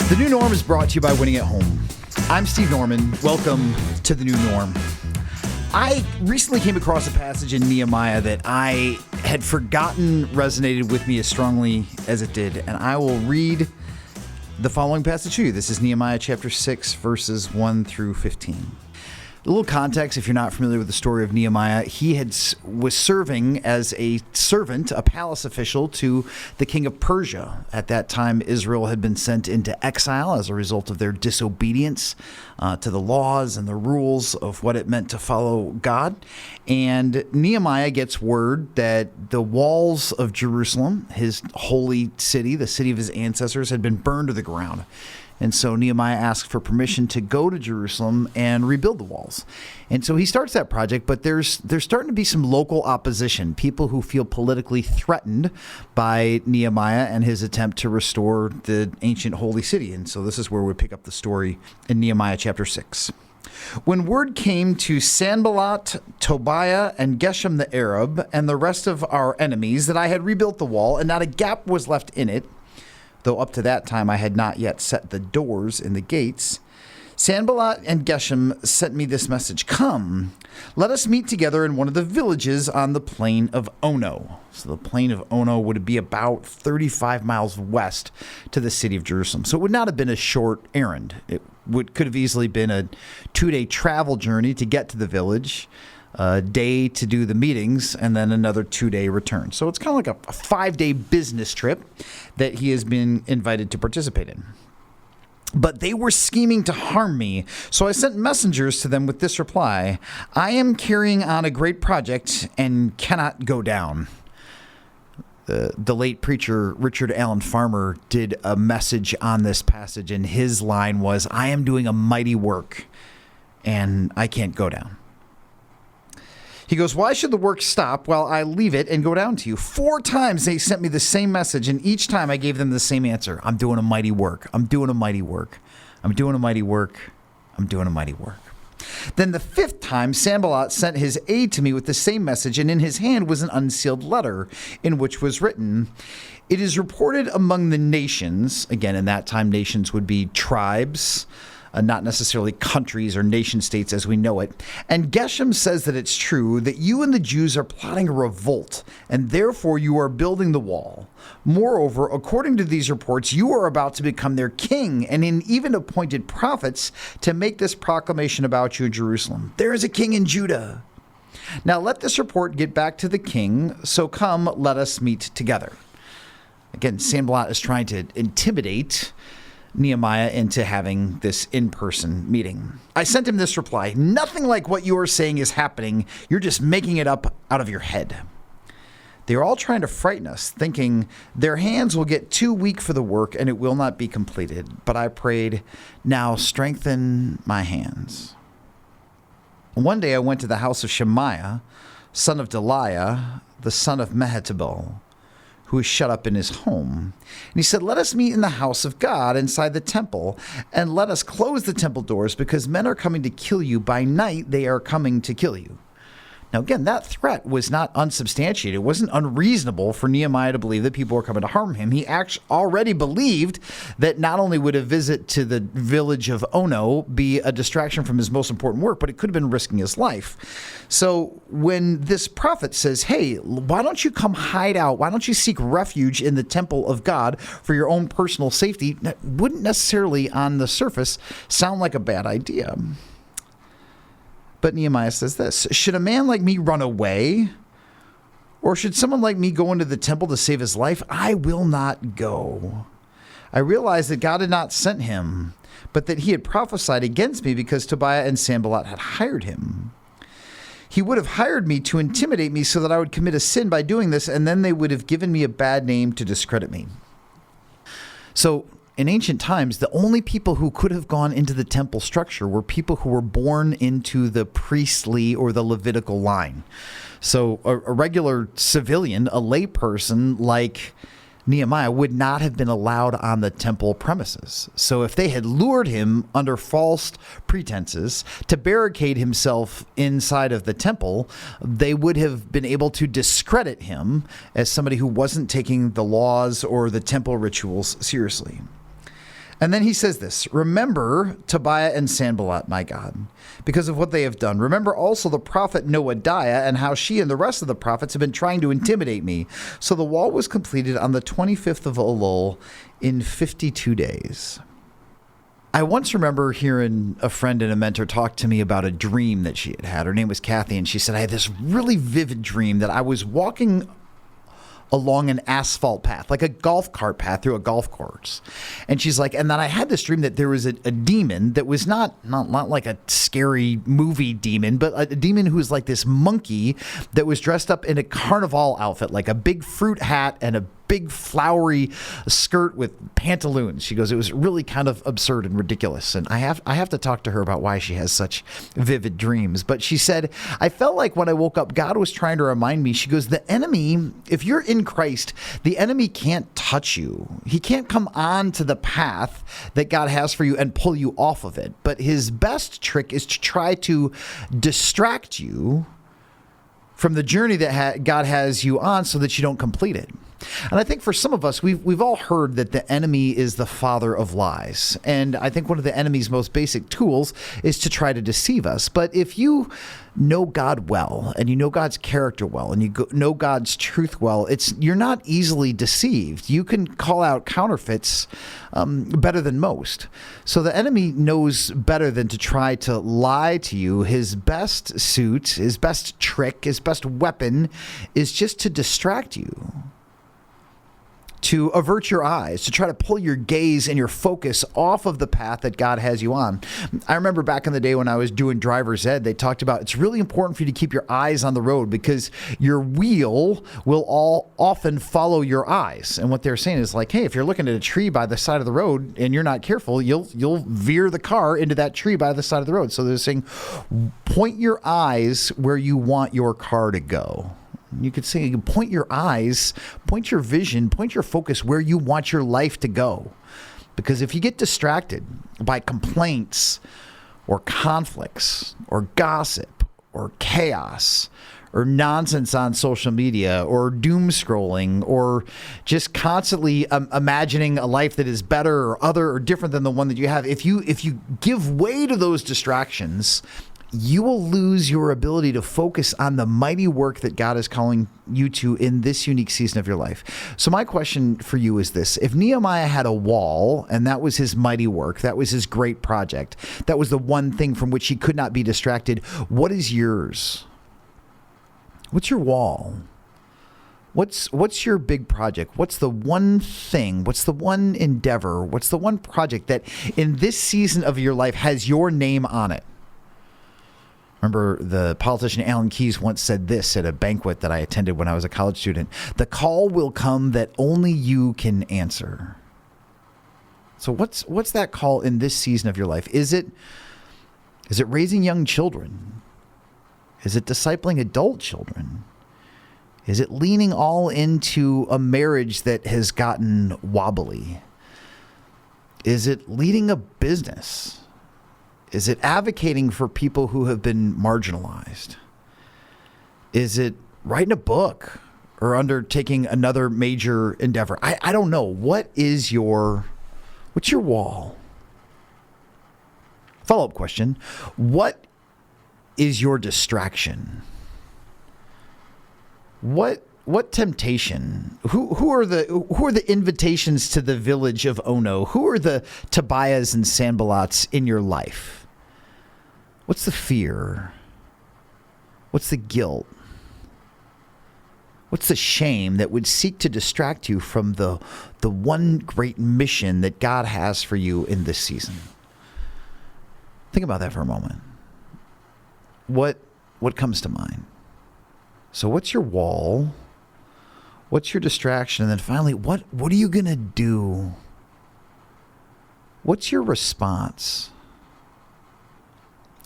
The New Norm is brought to you by Winning at Home. I'm Steve Norman. Welcome to The New Norm. I recently came across a passage in Nehemiah that I had forgotten resonated with me as strongly as it did, and I will read the following passage to you. This is Nehemiah chapter 6, verses 1 through 15. A little context, if you're not familiar with the story of Nehemiah, he was serving as a servant, a palace official to the king of Persia. At that time, Israel had been sent into exile as a result of their disobedience to the laws and the rules of what it meant to follow God. And Nehemiah gets word that the walls of Jerusalem, his holy city, the city of his ancestors, had been burned to the ground. And so Nehemiah asks for permission to go to Jerusalem and rebuild the walls. And so he starts that project, but there's starting to be some local opposition, people who feel politically threatened by Nehemiah and his attempt to restore the ancient holy city. And so this is where we pick up the story in Nehemiah chapter 6. When word came to Sanballat, Tobiah, and Geshem the Arab, and the rest of our enemies that I had rebuilt the wall, and not a gap was left in it, though up to that time I had not yet set the doors in the gates, Sanballat and Geshem sent me this message: "Come, let us meet together in one of the villages on the plain of Ono." So the plain of Ono would be about 35 miles west to the city of Jerusalem. So it would not have been a short errand. It could have easily been a 2-day travel journey to get to the village, a day to do the meetings, and then another 2-day return. So it's kind of like a 5-day business trip that he has been invited to participate in. But they were scheming to harm me, so I sent messengers to them with this reply: "I am carrying on a great project and cannot go down." The late preacher Richard Allen Farmer did a message on this passage, and his line was, "I am doing a mighty work and I can't go down." He goes, "Why should the work stop while I leave it and go down to you?" 4 times they sent me the same message, and each time I gave them the same answer: "I'm doing a mighty work. I'm doing a mighty work. I'm doing a mighty work. I'm doing a mighty work." Then the 5th time, Sanballat sent his aide to me with the same message, and in his hand was an unsealed letter in which was written, "It is reported among the nations," again, in that time, nations would be tribes, not necessarily countries or nation states as we know it. "And Geshem says that it's true that you and the Jews are plotting a revolt, and therefore you are building the wall. Moreover, according to these reports, you are about to become their king, and even appointed prophets to make this proclamation about you in Jerusalem: there is a king in Judah. Now let this report get back to the king, so come, let us meet together." Again, Sanballat is trying to intimidate Nehemiah into having this in-person meeting. I sent him this reply: "Nothing like what you are saying is happening. You're just making it up out of your head." They are all trying to frighten us, thinking their hands will get too weak for the work and it will not be completed. But I prayed, "Now strengthen my hands." One day I went to the house of Shemaiah, son of Delaiah, the son of Mehetabel, who was shut up in his home. And he said, "Let us meet in the house of God inside the temple, and let us close the temple doors, because men are coming to kill you. By night they are coming to kill you." Now, again, that threat was not unsubstantiated. It wasn't unreasonable for Nehemiah to believe that people were coming to harm him. He actually already believed that not only would a visit to the village of Ono be a distraction from his most important work, but it could have been risking his life. So when this prophet says, "Hey, why don't you come hide out? Why don't you seek refuge in the temple of God for your own personal safety?" that wouldn't necessarily on the surface sound like a bad idea. But Nehemiah says this: "Should a man like me run away? Or should someone like me go into the temple to save his life? I will not go. I realized that God had not sent him, but that he had prophesied against me because Tobiah and Sanballat had hired him. He would have hired me to intimidate me so that I would commit a sin by doing this, and then they would have given me a bad name to discredit me." So in ancient times, the only people who could have gone into the temple structure were people who were born into the priestly or the Levitical line. So a regular civilian, a lay person like Nehemiah, would not have been allowed on the temple premises. So if they had lured him under false pretenses to barricade himself inside of the temple, they would have been able to discredit him as somebody who wasn't taking the laws or the temple rituals seriously. And then he says this, remember Tobiah and Sanballat, my God, because of what they have done. Remember also the prophet Noadiah and how she and the rest of the prophets have been trying to intimidate me. So the wall was completed on the 25th of Elul in 52 days. I once remember hearing a friend and a mentor talk to me about a dream that she had had. Her name was Kathy, and she said, I had this really vivid dream that I was walking along an asphalt path, like a golf cart path through a golf course. And she's like, and then I had this dream that there was a demon that was not like a scary movie demon, but a demon who was like this monkey that was dressed up in a carnival outfit, like a big fruit hat and a big flowery skirt with pantaloons. She goes, it was really kind of absurd and ridiculous. And I have to talk to her about why she has such vivid dreams. But she said, I felt like when I woke up, God was trying to remind me. She goes, the enemy, if you're in Christ, the enemy can't touch you. He can't come on to the path that God has for you and pull you off of it. But his best trick is to try to distract you from the journey that God has you on so that you don't complete it. And I think for some of us, we've all heard that the enemy is the father of lies. And I think one of the enemy's most basic tools is to try to deceive us. But if you know God well, and you know God's character well, and you know God's truth well, you're not easily deceived. You can call out counterfeits better than most. So the enemy knows better than to try to lie to you. His best suit, his best trick, his best weapon is just to distract you, to avert your eyes, to try to pull your gaze and your focus off of the path that God has you on. I remember back in the day when I was doing driver's ed, they talked about it's really important for you to keep your eyes on the road because your wheel will often follow your eyes. And what they're saying is like, hey, if you're looking at a tree by the side of the road and you're not careful, you'll veer the car into that tree by the side of the road. So they're saying, point your eyes where you want your car to go. You could say, point your eyes, point your vision, point your focus where you want your life to go. Because if you get distracted by complaints or conflicts or gossip or chaos or nonsense on social media or doom scrolling or just constantly imagining a life that is better or other or different than the one that you have, if you give way to those distractions, you will lose your ability to focus on the mighty work that God is calling you to in this unique season of your life. So my question for you is this. If Nehemiah had a wall and that was his mighty work, that was his great project, that was the one thing from which he could not be distracted, what is yours? What's your wall? What's your big project? What's the one thing? What's the one endeavor? What's the one project that in this season of your life has your name on it? Remember, the politician Alan Keyes once said this at a banquet that I attended when I was a college student. The call will come that only you can answer. So what's that call in this season of your life? Is it raising young children? Is it discipling adult children? Is it leaning all into a marriage that has gotten wobbly? Is it leading a business? Is it advocating for people who have been marginalized? Is it writing a book or undertaking another major endeavor? I don't know. What's your wall? Follow-up question. What is your distraction? What temptation? Who are the invitations to the village of Ono? Who are the Tobiahs and Sanballats in your life? What's the fear? What's the guilt? What's the shame that would seek to distract you from the one great mission that God has for you in this season? Think about that for a moment. What comes to mind? So what's your wall? What's your distraction? And then finally, what are you going to do? What's your response?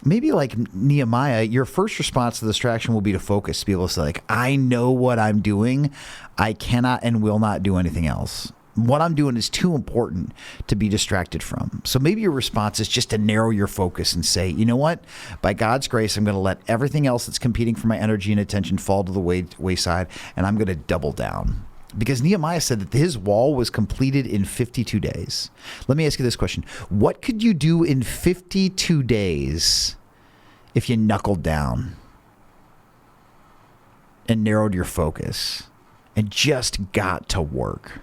Maybe like Nehemiah, your first response to the distraction will be to focus, to be able to say, like, I know what I'm doing. I cannot and will not do anything else. What I'm doing is too important to be distracted from. So maybe your response is just to narrow your focus and say, you know what? By God's grace, I'm going to let everything else that's competing for my energy and attention fall to the wayside, and I'm going to double down. Because Nehemiah said that his wall was completed in 52 days. Let me ask you this question. What could you do in 52 days if you knuckled down and narrowed your focus and just got to work?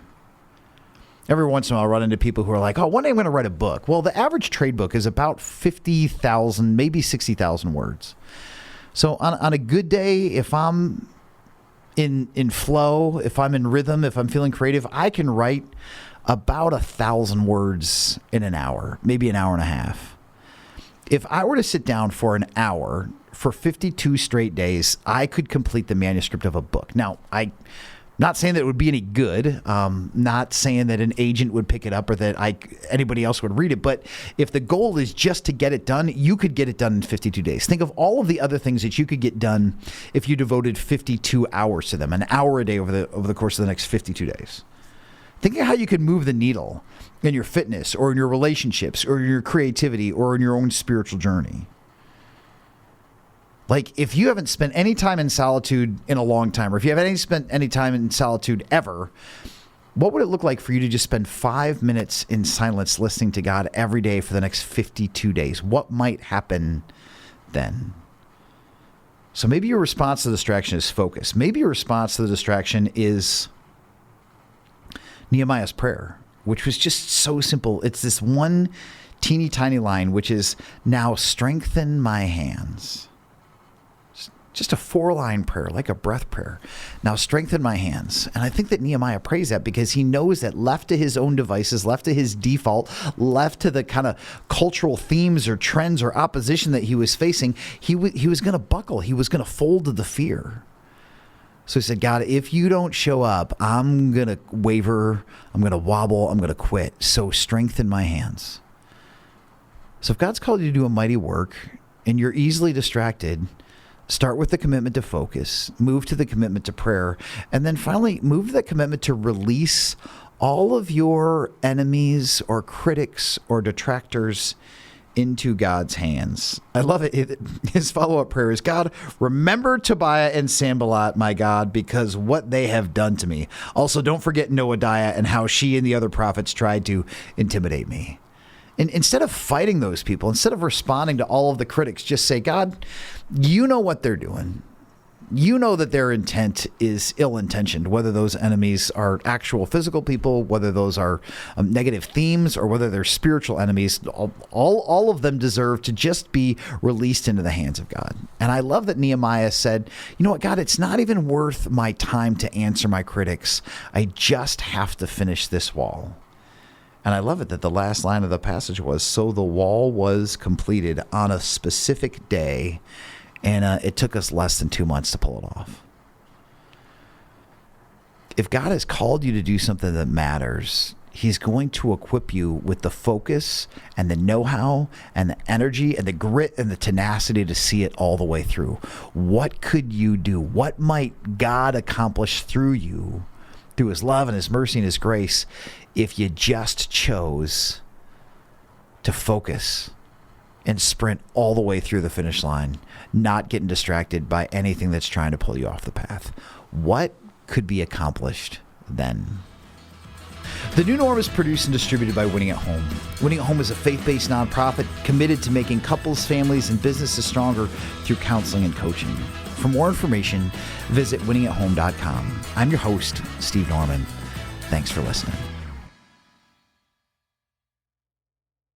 Every once in a while, I'll run into people who are like, oh, one day I'm going to write a book. Well, the average trade book is about 50,000, maybe 60,000 words. So on a good day, if I'm in flow, if I'm in rhythm, if I'm feeling creative, I can write about 1,000 words in an hour, maybe an hour and a half. If I were to sit down for an hour for 52 straight days, I could complete the manuscript of a book. Now, I'm not saying that it would be any good, not saying that an agent would pick it up or that anybody else would read it, but if the goal is just to get it done, you could get it done in 52 days. Think of all of the other things that you could get done if you devoted 52 hours to them, an hour a day over the course of the next 52 days. Think of how you could move the needle in your fitness or in your relationships or in your creativity or in your own spiritual journey. Like, if you haven't spent any time in solitude in a long time, or if you haven't spent any time in solitude ever, what would it look like for you to just spend 5 minutes in silence listening to God every day for the next 52 days? What might happen then? So maybe your response to the distraction is focus. Maybe your response to the distraction is Nehemiah's prayer, which was just so simple. It's this one teeny tiny line, which is, now strengthen my hands. Just a 4-line prayer, like a breath prayer. Now strengthen my hands. And I think that Nehemiah prays that because he knows that left to his own devices, left to his default, left to the kind of cultural themes or trends or opposition that he was facing, he was going to buckle. He was going to fold to the fear. So he said, God, if you don't show up, I'm going to waver, I'm going to wobble, I'm going to quit. So strengthen my hands. So if God's called you to do a mighty work and you're easily distracted, start with the commitment to focus, move to the commitment to prayer, and then finally move to the commitment to release all of your enemies or critics or detractors into God's hands. I love it. His follow-up prayer is, God, remember Tobiah and Sanballat, my God, because what they have done to me. Also, don't forget Noadiah and how she and the other prophets tried to intimidate me. And instead of fighting those people, instead of responding to all of the critics, just say, God, you know what they're doing. You know that their intent is ill-intentioned, whether those enemies are actual physical people, whether those are negative themes, or whether they're spiritual enemies. All of them deserve to just be released into the hands of God. And I love that Nehemiah said, you know what, God, it's not even worth my time to answer my critics. I just have to finish this wall. And I love it that the last line of the passage was, so the wall was completed on a specific day, and it took us less than 2 months to pull it off. If God has called you to do something that matters, he's going to equip you with the focus and the know-how and the energy and the grit and the tenacity to see it all the way through. What could you do? What might God accomplish through you, through his love and his mercy and his grace, if you just chose to focus and sprint all the way through the finish line, not getting distracted by anything that's trying to pull you off the path? What could be accomplished then? The New Norm is produced and distributed by Winning at Home. Winning at Home is a faith-based nonprofit committed to making couples, families, and businesses stronger through counseling and coaching. For more information, visit winningathome.com. I'm your host, Steve Norman. Thanks for listening.